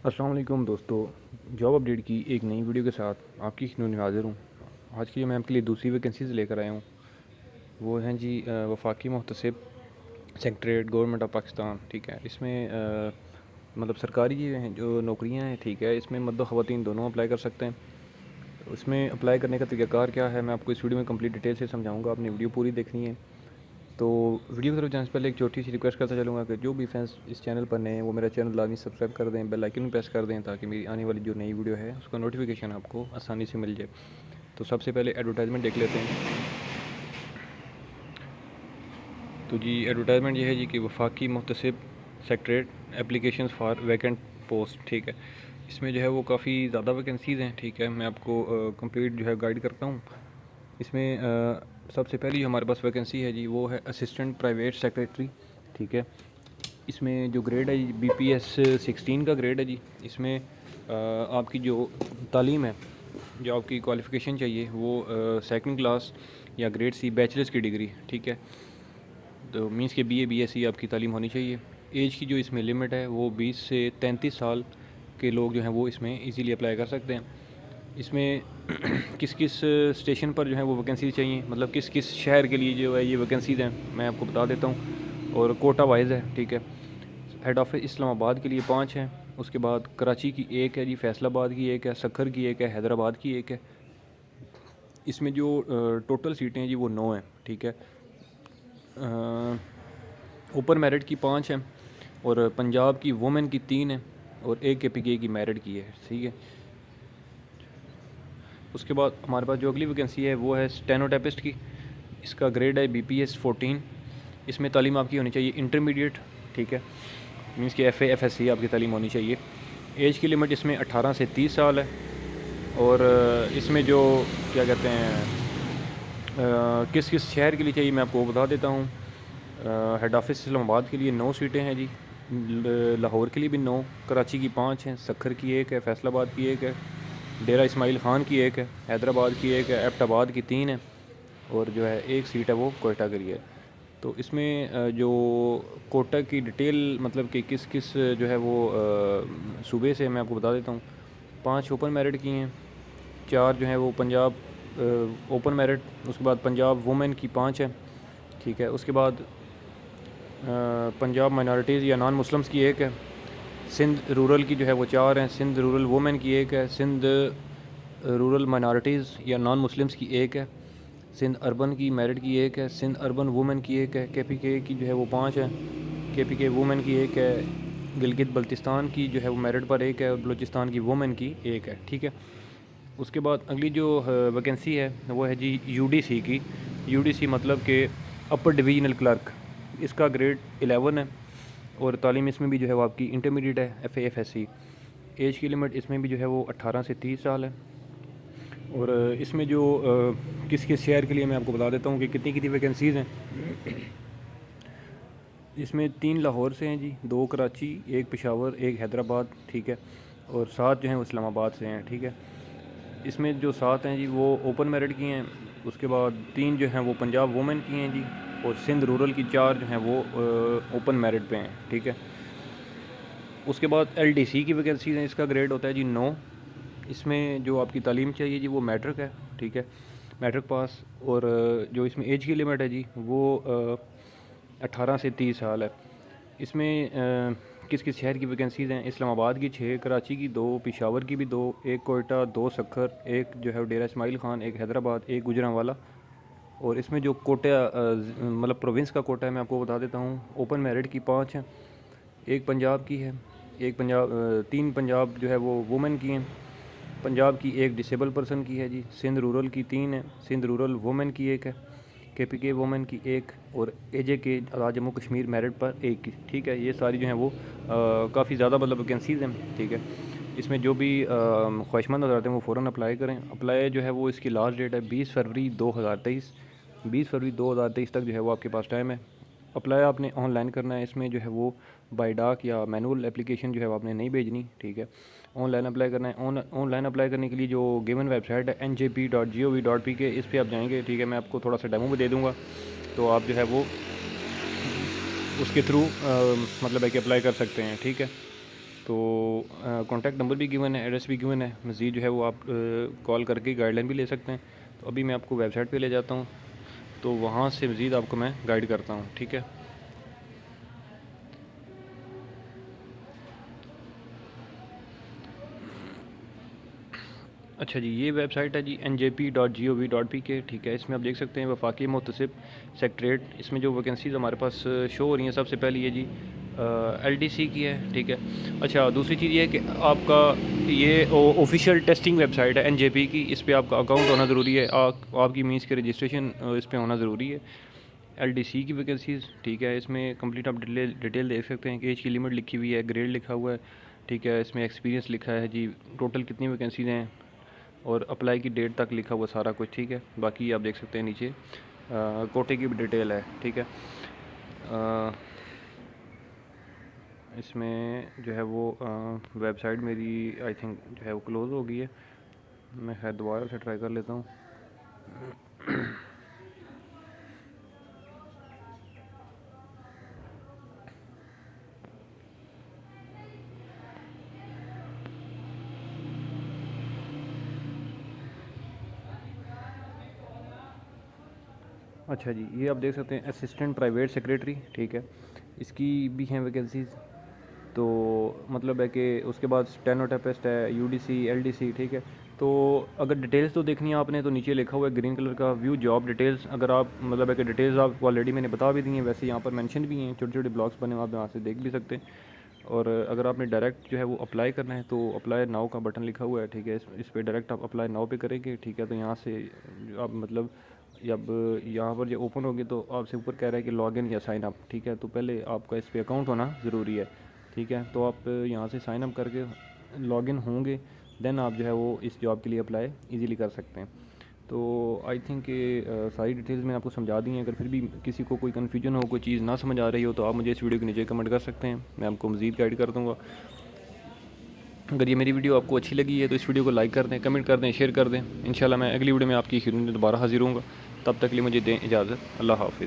अस्सलाम वालेकुम दोस्तों, जॉब अपडेट की एक नई वीडियो के साथ आपकी खिदमत में हाज़िर हूँ। आज की जो मैं आपके लिए दूसरी वैकेंसीज़ लेकर आया हूँ वो हैं जी वफाकी Mohtasib secretariat government of Pakistan. ठीक है, इसमें मतलब सरकारी जो नौकरियाँ हैं, ठीक है, इसमें मर्द और ख़वातीन दोनों अप्लाई कर सकते हैं। उसमें अप्लाई करने का तरीक़ाकार क्या है, मैं आपको इस वीडियो में कंप्लीट डिटेल से समझाऊँगा। आपने वीडियो पूरी देखनी है। तो वीडियो की तरफ जाने से पहले एक छोटी सी रिक्वेस्ट करता चलूँगा कि जो भी फैंस इस चैनल पर नए हैं वो मेरा चैनल लाजमी सब्सक्राइब कर दें, बेल आइकन प्रेस कर दें ताकि मेरी आने वाली जो नई वीडियो है उसका नोटिफिकेशन आपको आसानी से मिल जाए। तो सबसे पहले एडवर्टाइजमेंट देख लेते हैं। तो जी एडवर्टाइजमेंट ये है जी कि Wafaqi Mohtasib secretariat application for vacant post. ठीक है, इसमें जो है वो काफ़ी ज़्यादा वैकेंसीज़ हैं। ठीक है, मैं आपको कंप्लीट जो है गाइड करता हूँ। इसमें सबसे पहली जो हमारे पास वैकेंसी है जी वो है असिस्टेंट प्राइवेट सेक्रेटरी। ठीक है, इसमें जो ग्रेड है BPS 16 का ग्रेड है जी। इसमें आपकी जो तालीम है, जो आपकी क्वालिफ़िकेशन चाहिए वो सेकंड क्लास या ग्रेड C बैचलर्स की डिग्री। ठीक है, तो मीन्स के BA BSc आपकी तालीम होनी चाहिए। एज की जो इसमें लिमिट है वो 20 से 33 साल के लोग जो हैं वो इसमें इजीली अप्लाई कर सकते हैं। इसमें किस किस स्टेशन पर जो है वो वैकेंसी चाहिए, मतलब किस किस शहर के लिए जो है ये वैकेंसीज़ हैं, मैं आपको बता देता हूँ। और कोटा वाइज है। ठीक है, हेड ऑफिस इस्लामाबाद के लिए 5 हैं, उसके बाद कराची की 1 है जी, फैसलाबाद की 1 है, सखर की 1 है, हैदराबाद की 1 है। इसमें जो टोटल सीटें हैं जी वो 9 हैं। ठीक है, ओपन मेरिट की 5 हैं और पंजाब की वुमेन की 3 है और एक KPK की मेरिट की है। ठीक है, उसके बाद हमारे पास जो अगली वैकेंसी है वो है स्टेनोटाइपिस्ट की। इसका ग्रेड है BPS 14। इसमें तालीम आपकी होनी चाहिए इंटरमीडिएट। ठीक है, मीन्स कि FA FSC आपकी तालीम होनी चाहिए। एज की लिमिट इसमें 18 से 30 साल है। और इसमें जो क्या कहते हैं किस किस शहर के लिए चाहिए मैं आपको बता देता हूँ। हेड ऑफिस इस्लामाबाद के लिए 9 सीटें हैं जी, लाहौर के लिए भी 9, कराची की 5 हैं, सखर की 1 है, फैसलाबाद की 1 है, डेरा इस्माइल ख़ान की 1 है, हैदराबाद की 1 है, एबटाबाद की 3 है और जो है 1 सीट है वो कोयटा के लिए। तो इसमें जो कोटा की डिटेल मतलब कि किस किस जो है वो सूबे से मैं आपको बता देता हूँ। 5 ओपन मेरिट की हैं, 4 जो हैं वो पंजाब ओपन मेरिट, उसके बाद पंजाब वुमेन की 5 है। ठीक है, उसके बाद पंजाब माइनॉरिटीज़ या नॉन मुस्लिम्स की 1 है, सिंध रूरल की जो है वो 4 हैं, सिंध रूरल वुमेन की 1 है, सिंध रूरल माइनॉरिटीज़ या नॉन मुस्लिम्स की 1 है, सिंध अर्बन की मेरिट की 1 है, सिंध अर्बन वुमेन की 1 है, KPK की जो है वो 5 है, KPK वुमेन की 1 है, गिलगित बल्तिस्तान की जो है वो मेरिट पर 1 है और बलूचिस्तान की वुमेन की 1 है। ठीक है, उसके बाद अगली जो वैकेंसी है वो है जी UDC की। UDC मतलब कि अपर डिवीज़नल क्लर्क। इसका ग्रेड 11 है और तालीम इसमें भी जो है वो आपकी इंटरमीडिएट है, FA FSC। एज की लिमिट इसमें भी जो है वो 18 से 30 साल है। और इसमें जो किस किस शहर के लिए मैं आपको बता देता हूँ कि कितनी कितनी वैकेंसीज़ हैं। इसमें 3 लाहौर से हैं जी, 2 कराची, 1 पेशावर, 1 हैदराबाद। ठीक है, और 7 जो हैं वो इस्लामाबाद से हैं। ठीक है, इसमें जो 7 हैं जी वो ओपन मेरिट की हैं, उसके बाद 3 जो हैं वो पंजाब वुमेन की हैं जी, और सिंध रूरल की 4 जो हैं वो ओपन मेरिट पे हैं। ठीक है, उसके बाद LDC की वैकेंसी हैं, इसका ग्रेड होता है जी 9। इसमें जो आपकी तालीम चाहिए जी वो मैट्रिक है। ठीक है, मैट्रिक पास। और जो इसमें एज की लिमिट है जी वो 18 से 30 साल है। इसमें किस किस शहर की वैकेंसीज़ हैं, इस्लामाबाद की 6, कराची की 2, पेशावर की भी 2, 1 कोयटा, 2 सखर, 1 जो है डेरा इस्माइल ख़ान, 1 हैदराबाद, 1 गुजरांवाला। और इसमें जो कोटा मतलब प्रोविंस का कोटा है मैं आपको बता देता हूँ। ओपन मेरिट की 5 हैं, 1 पंजाब की है, 1 पंजाब 3 पंजाब जो है वो वुमेन की हैं, पंजाब की 1 डिसेबल पर्सन की है जी, सिंध रूरल की 3 है, सिंध रूरल वुमेन की 1 है, KPK वुमेन की 1 और AJK आज़ाद जम्मू कश्मीर मेरिट पर 1 की। ठीक है, ये सारी जो हैं वो काफ़ी ज़्यादा मतलब वैकेंसीज़ हैं। ठीक है, इसमें जो भी ख्वाहिशमंद हज़रात हैं वो फ़ौरन अप्लाई करें। अप्लाई जो है वो इसकी लास्ट डेट है 20 फरवरी 2023। 20 फरवरी 2023 तक जो है वो आपके पास टाइम है। अप्लाई आपने ऑनलाइन करना है, इसमें जो है वो बाय डाक या मैनुअल एप्लीकेशन जो है वो आपने नहीं भेजनी। ठीक है, ऑनलाइन अप्लाई करना है। ऑनलाइन अप्लाई करने के लिए जो गिवन वेबसाइट है njp.gov.pk, इस पर आप जाएंगे। ठीक है, मैं आपको थोड़ा सा डेमो भी दे दूँगा, तो आप जो है वो उसके थ्रू मतलब है कि अप्लाई कर सकते हैं। ठीक है, तो कॉन्टैक्ट नंबर भी गिवन है, एड्रेस भी गिवन है। मज़ीद जो है वो आप कॉल करके गाइडलाइन भी ले सकते हैं। तो अभी मैं आपको वेबसाइट पे ले जाता हूँ, तो वहाँ से मज़ीद आपको मैं गाइड करता हूँ, ठीक है। अच्छा जी, ये वेबसाइट है जी njp.gov.pk, ठीक है। इसमें आप देख सकते हैं वफाकी मुतसिब सेक्रेटरीट, इसमें जो वैकेंसीज़ हमारे पास शो हो रही हैं, सबसे पहले ये जी LDC की है, ठीक है। अच्छा, दूसरी चीज़ ये है कि आपका ये ऑफिशियल टेस्टिंग वेबसाइट है NJP की, इस पर आपका अकाउंट होना ज़रूरी है। आपकी मीन्स के रजिस्ट्रेशन इस पर होना ज़रूरी है। LDC की वैकेंसीज़, ठीक है, इसमें कंप्लीट आप डिटेल देख सकते हैं कि एज की लिमिट लिखी हुई है, ग्रेड लिखा हुआ है, ठीक है। इसमें एक्सपीरियंस लिखा है जी, टोटल कितनी वैकेंसीज़ हैं और अप्लाई की डेट तक लिखा हुआ सारा कुछ, ठीक है। बाकी आप देख सकते हैं नीचे कोटे की भी डिटेल है, ठीक है। इसमें जो है वो वेबसाइट मेरी आई थिंक जो है वो क्लोज़ हो गई है। मैं खैर दोबारा से ट्राई कर लेता हूँ। अच्छा जी, ये आप देख सकते हैं असिस्टेंट प्राइवेट सेक्रेटरी, ठीक है। इसकी भी हैं वैकेंसीज़। तो मतलब है कि उसके बाद स्टेनोटाइपिस्ट है, UDC LDC, ठीक है। तो अगर डिटेल्स तो देखनी है आपने, तो नीचे लिखा हुआ है ग्रीन कलर का व्यू जॉब डिटेल्स। अगर आप मतलब है कि डिटेल्स आपको ऑलरेडी मैंने बता भी दी हैं, वैसे यहाँ पर मेंशन भी हैं, छोटे छोटे ब्लॉक्स बने हुए, आप यहाँ से देख भी सकते हैं। और अगर आपने डायरेक्ट जो है वो अप्लाई करना है, तो अप्लाई नाउ का बटन लिखा हुआ है, ठीक है। इस पर डायरेक्ट आप अप्लाई नाउ पे करेंगे, ठीक है। तो यहाँ से आप मतलब जब यहाँ पर जो ओपन होगी तो आपसे ऊपर कह रहा है कि लॉगिन या साइन अप, ठीक है। तो पहले आपका इस पर अकाउंट होना ज़रूरी है, ठीक है। तो आप यहाँ से साइन अप करके लॉगिन होंगे, देन आप जो है वो इस जॉब के लिए अप्लाई इजीली कर सकते हैं। तो आई थिंक सारी डिटेल्स मैंने आपको समझा दी हैं। अगर फिर भी किसी को कोई कन्फ्यूजन हो, कोई चीज़ ना समझ आ रही हो, तो आप मुझे इस वीडियो के नीचे कमेंट कर सकते हैं, मैं आपको मज़ीद गाइड कर दूँगा। अगर ये मेरी वीडियो आपको अच्छी लगी है तो इस वीडियो को लाइक कर दें, कमेंट कर दें, शेयर कर दें। इंशाल्लाह मैं अगली वीडियो में आपकी खिदमत में दोबारा हाजिर हूँगा। तब तक के लिए मुझे दें इजाज़त। अल्लाह हाफ़िज़।